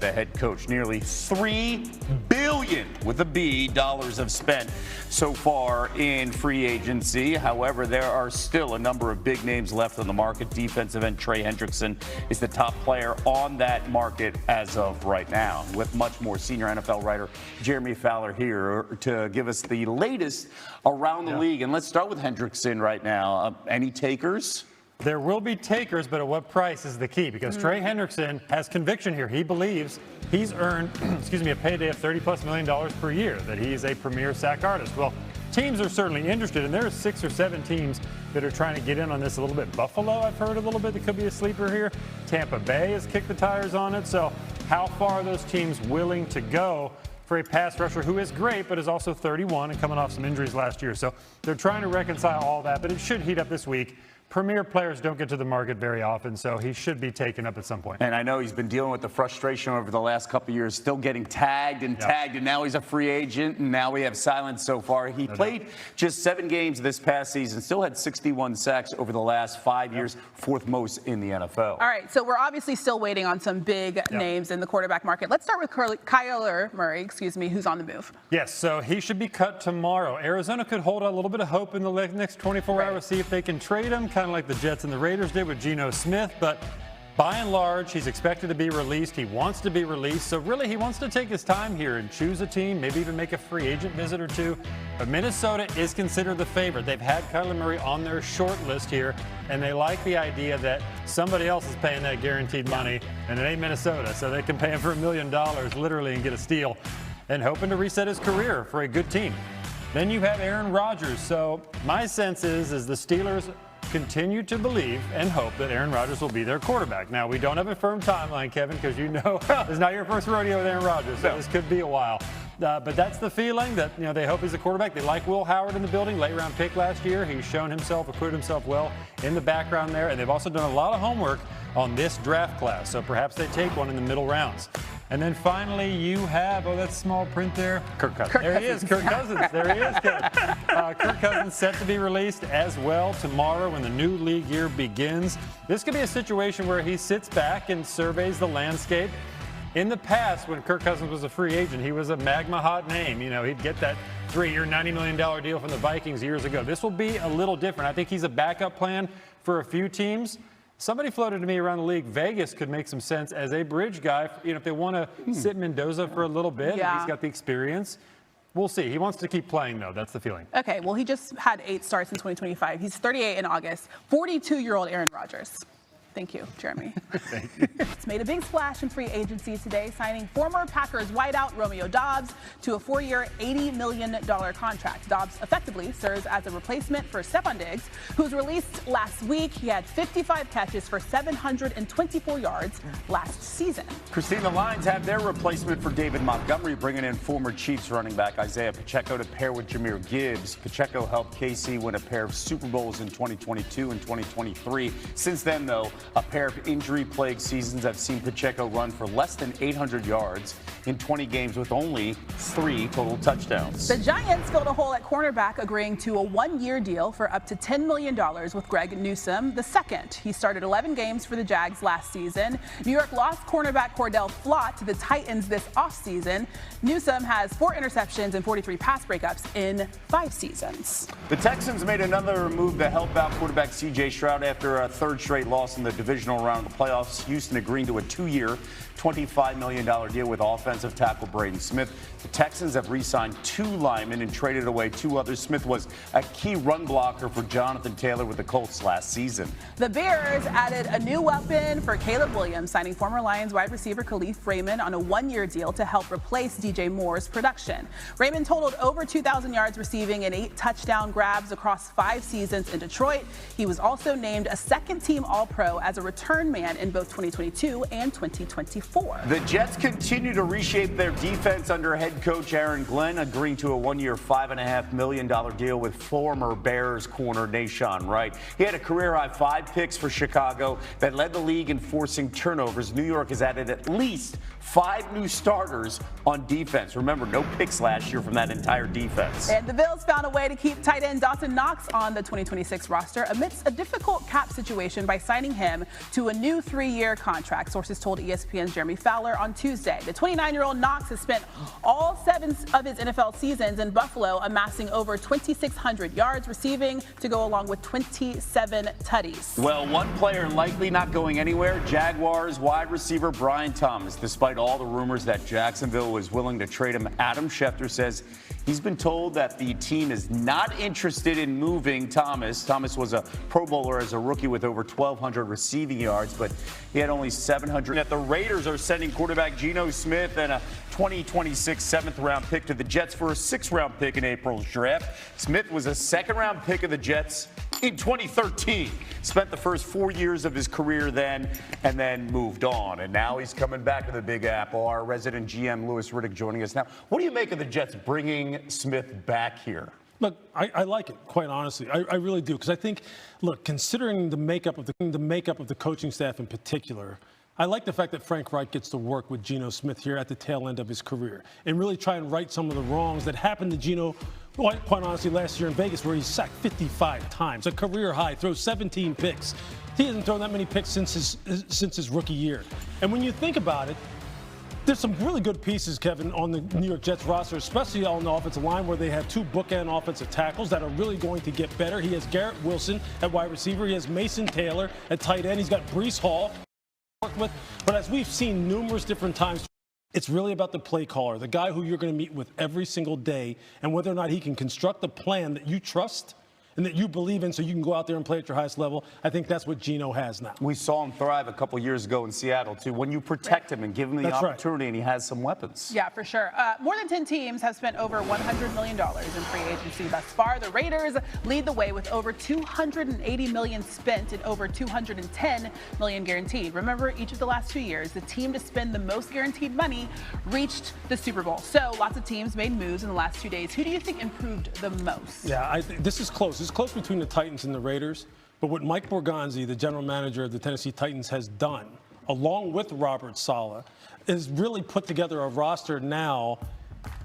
the head coach. Nearly $3 billion with a B dollars have spent so far in free agency. However, there are still a number of big names left on the market. Defensive end Trey Hendrickson is the top player on that market as of right now. With much more, senior NFL writer Jeremy Fowler here to give us the latest around the league. And let's start with Hendrickson right now. Any takers? There will be takers, but at what price is the key? Because Trey Hendrickson has conviction here. He believes he's earned, a payday of $30+ million per year, that he's a premier sack artist. Well, teams are certainly interested, and there are 6 or 7 teams that are trying to get in on this a little bit. Buffalo, I've heard a little bit, that could be a sleeper here. Tampa Bay has kicked the tires on it. So how far are those teams willing to go for a pass rusher who is great, but is also 31 and coming off some injuries last year? So they're trying to reconcile all that, but it should heat up this week. Premier players don't get to the market very often, so he should be taken up at some point. And I know he's been dealing with the frustration over the last couple of years, still getting tagged, and now he's a free agent, and now we have silence so far. He played just 7 games this past season, still had 61 sacks over the last 5 years, 4th most in the NFL. All right, so we're obviously still waiting on some big names in the quarterback market. Let's start with Kyler Murray, who's on the move. Yes, so he should be cut tomorrow. Arizona could hold a little bit of hope in the next 24 hours, see if they can trade him, kind of like the Jets and the Raiders did with Geno Smith, but by and large, he's expected to be released. He wants to be released, so really he wants to take his time here and choose a team, maybe even make a free agent visit or two. But Minnesota is considered the favorite. They've had Kyler Murray on their short list here, and they like the idea that somebody else is paying that guaranteed money, and it ain't Minnesota, so they can pay him for $1 million literally and get a steal, and hoping to reset his career for a good team. Then you have Aaron Rodgers. So my sense is the Steelers continue to believe and hope that Aaron Rodgers will be their quarterback. Now, we don't have a firm timeline, Kevin, because you know it's not your first rodeo with Aaron Rodgers, so this could be a while. But that's the feeling that, they hope he's a quarterback. They like Will Howard in the building, late-round pick last year. He's shown himself, acquitted himself well in the background there, and they've also done a lot of homework on this draft class, so perhaps they take one in the middle rounds. And then finally, you have, that small print there. Kirk Cousins. There he is, Kirk Cousins. There he is, Kevin. Kirk Cousins set to be released as well tomorrow when the new league year begins. This could be a situation where he sits back and surveys the landscape. In the past, when Kirk Cousins was a free agent, he was a magma hot name. He'd get that 3-year, $90 million deal from the Vikings years ago. This will be a little different. I think he's a backup plan for a few teams. Somebody floated to me around the league, Vegas could make some sense as a bridge guy. If they want to sit Mendoza for a little bit, and he's got the experience. We'll see. He wants to keep playing, though. That's the feeling. Okay, well, he just had 8 starts in 2025. He's 38 in August. 42-year-old Aaron Rodgers. Thank you, Jeremy. Thank you. It's made a big splash in free agency today, signing former Packers wideout Romeo Doubs to a 4-year, $80 million contract. Doubs effectively serves as a replacement for Stephon Diggs, who was released last week. He had 55 catches for 724 yards last season. Christine, the Lions have their replacement for David Montgomery, bringing in former Chiefs running back Isaiah Pacheco to pair with Jahmyr Gibbs. Pacheco helped KC win a pair of Super Bowls in 2022 and 2023. Since then, though, a pair of injury-plagued seasons have seen Pacheco run for less than 800 yards in 20 games with only 3 total touchdowns. The Giants filled a hole at cornerback, agreeing to a 1-year deal for up to $10 million with Greg Newsome II. He started 11 games for the Jags last season. New York lost cornerback Cordell Flott to the Titans this offseason. Newsome has 4 interceptions and 43 pass breakups in 5 seasons. The Texans made another move to help out quarterback C.J. Stroud after a 3rd straight loss in the divisional round of the playoffs. Houston agreeing to a 2-year, $25 million deal with offensive tackle Braden Smith. The Texans have re-signed 2 linemen and traded away 2 others. Smith was a key run blocker for Jonathan Taylor with the Colts last season. The Bears added a new weapon for Caleb Williams, signing former Lions wide receiver Khalif Raymond on a 1-year deal to help replace DJ Moore's production. Raymond totaled over 2,000 yards receiving and 8 touchdown grabs across 5 seasons in Detroit. He was also named a second-team All-Pro as a return man in both 2022 and 2024. The Jets continue to reshape their defense under head coach Aaron Glenn, agreeing to a 1-year, $5.5 million deal with former Bears corner Nahshon Wright. He had a career-high 5 picks for Chicago that led the league in forcing turnovers. New York has added at least 5 new starters on defense. Remember, no picks last year from that entire defense. And the Bills found a way to keep tight end Dawson Knox on the 2026 roster amidst a difficult cap situation by signing him him to a new 3-year contract, sources told ESPN's Jeremy Fowler on Tuesday. The 29-year-old Knox has spent all 7 of his NFL seasons in Buffalo, amassing over 2,600 yards receiving to go along with 27 tutties. Well, one player likely not going anywhere, Jaguars wide receiver Brian Thomas. Despite all the rumors that Jacksonville was willing to trade him, Adam Schefter says he's been told that the team is not interested in moving Thomas. Thomas was a Pro Bowler as a rookie with over 1,200 receiving yards, but he had only 700. That the Raiders are sending quarterback Geno Smith and a 2026 7th-round pick to the Jets for a 6th-round pick in April's draft. Smith was a 2nd-round pick of the Jets in 2013. Spent the first 4 years of his career then and then moved on. And now he's coming back to the Big Apple. Our resident GM, Louis Riddick, joining us now. What do you make of the Jets bringing Smith back here? Look, I like it, quite honestly. I really do, because I think, look, considering the makeup of the coaching staff in particular, I like the fact that Frank Reich gets to work with Geno Smith here at the tail end of his career and really try and right some of the wrongs that happened to Geno, quite honestly, last year in Vegas, where he sacked 55 times, a career high, throws 17 picks. He hasn't thrown that many picks since his rookie year. And when you think about it, there's some really good pieces, Kevin, on the New York Jets roster, especially on the offensive line, where they have 2 bookend offensive tackles that are really going to get better. He has Garrett Wilson at wide receiver. He has Mason Taylor at tight end. He's got Breece Hall to work with. But as we've seen numerous different times, it's really about the play caller, the guy who you're going to meet with every single day, and whether or not he can construct a plan that you trust and that you believe in so you can go out there and play at your highest level. I think that's what Geno has now. We saw him thrive a couple years ago in Seattle, too, when you protect him and give him the opportunity, and he has some weapons. Yeah, for sure. More than 10 teams have spent over $100 million in free agency thus far. The Raiders lead the way with over $280 million spent and over $210 million guaranteed. Remember, each of the last 2 years, the team to spend the most guaranteed money reached the Super Bowl. So lots of teams made moves in the last 2 days. Who do you think improved the most? Yeah, I think this is close. It's close between the Titans and the Raiders, but what Mike Borgonzi, the general manager of the Tennessee Titans, has done, along with Robert Saleh, is really put together a roster now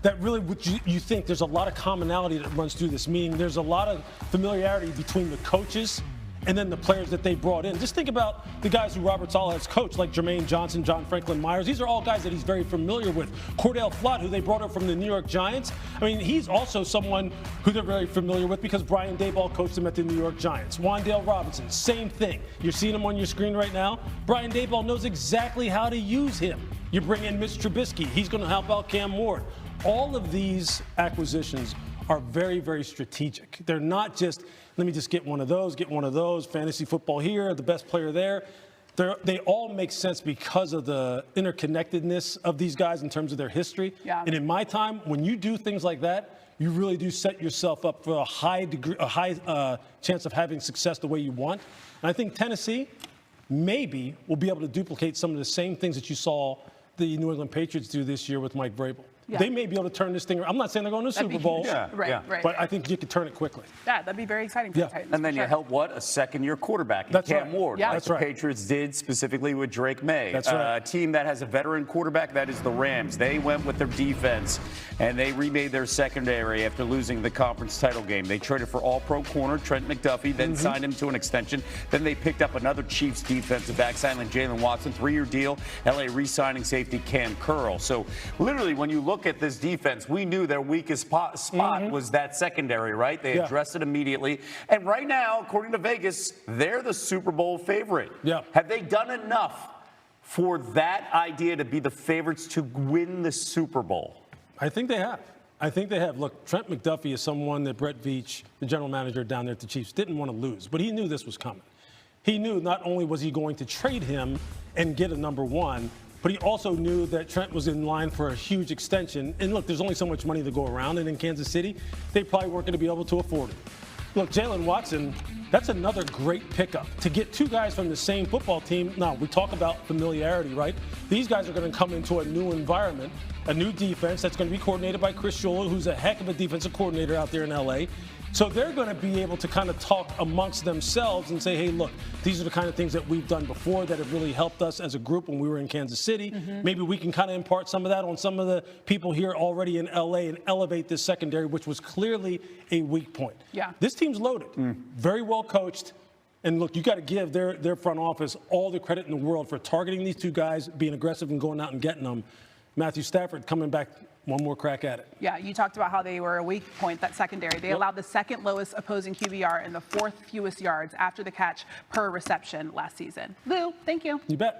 that really, you think there's a lot of commonality that runs through this, meaning there's a lot of familiarity between the coaches and then the players that they brought in. Just think about the guys who Robert Saleh has coached, like Jermaine Johnson, John Franklin Myers. These are all guys that he's very familiar with. Cordell Flott, who they brought up from the New York Giants. I mean, he's also someone who they're very familiar with because Brian Daboll coached him at the New York Giants. Wan'Dale Robinson, same thing. You're seeing him on your screen right now. Brian Daboll knows exactly how to use him. You bring in Mitch Trubisky. He's going to help out Cam Ward. All of these acquisitions are very, very strategic. They're not just, let me just get one of those, fantasy football here, the best player there. They all make sense because of the interconnectedness of these guys in terms of their history. Yeah. And in my time, when you do things like that, you really do set yourself up for a high chance of having success the way you want. And I think Tennessee maybe will be able to duplicate some of the same things that you saw the New England Patriots do this year with Mike Vrabel. Yeah. They may be able to turn this thing around. I'm not saying they're going to the Super Bowl, Right. but I think you could turn it quickly. Yeah, that'd be very exciting for the Titans. And then you help a second-year quarterback in Cam Ward, Yeah. like That's the right. Patriots did specifically with Drake May. That's right. A team that has a veteran quarterback, that is the Rams. They went with their defense, and they remade their secondary after losing the conference title game. They traded for all-pro corner Trent McDuffie, then signed him to an extension. Then they picked up another Chiefs defensive back, signing Jalen Watson, 3-year deal. LA re-signing safety Cam Curl. So literally, when you look at this defense, we knew their weakest spot was that secondary, right? They addressed it immediately. And right now, according to Vegas, they're the Super Bowl favorite. Yeah. Have they done enough for that idea to be the favorites to win the Super Bowl? I think they have. Look, Trent McDuffie is someone that Brett Veach, the general manager down there at the Chiefs, didn't want to lose, but he knew this was coming. He knew not only was he going to trade him and get a number one, but he also knew that Trent was in line for a huge extension. And look, there's only so much money to go around, and in Kansas City, they probably weren't going to be able to afford it. Look, Jalen Watson, that's another great pickup. To get 2 guys from the same football team, now we talk about familiarity, right? These guys are going to come into a new environment, a new defense that's going to be coordinated by Chris Shula, who's a heck of a defensive coordinator out there in L.A. So they're going to be able to kind of talk amongst themselves and say, hey, look, these are the kind of things that we've done before that have really helped us as a group when we were in Kansas City. Maybe we can kind of impart some of that on some of the people here already in L.A. and elevate this secondary, which was clearly a weak point. Yeah. This team's loaded, very well coached, And look, you got to give their front office all the credit in the world for targeting these two guys, being aggressive and going out and getting them. Matthew Stafford coming back one more crack at it. Yeah, you talked about how they were a weak point, that secondary. They allowed the second lowest opposing QBR and the fourth fewest yards after the catch per reception last season. Lou, thank you. You bet.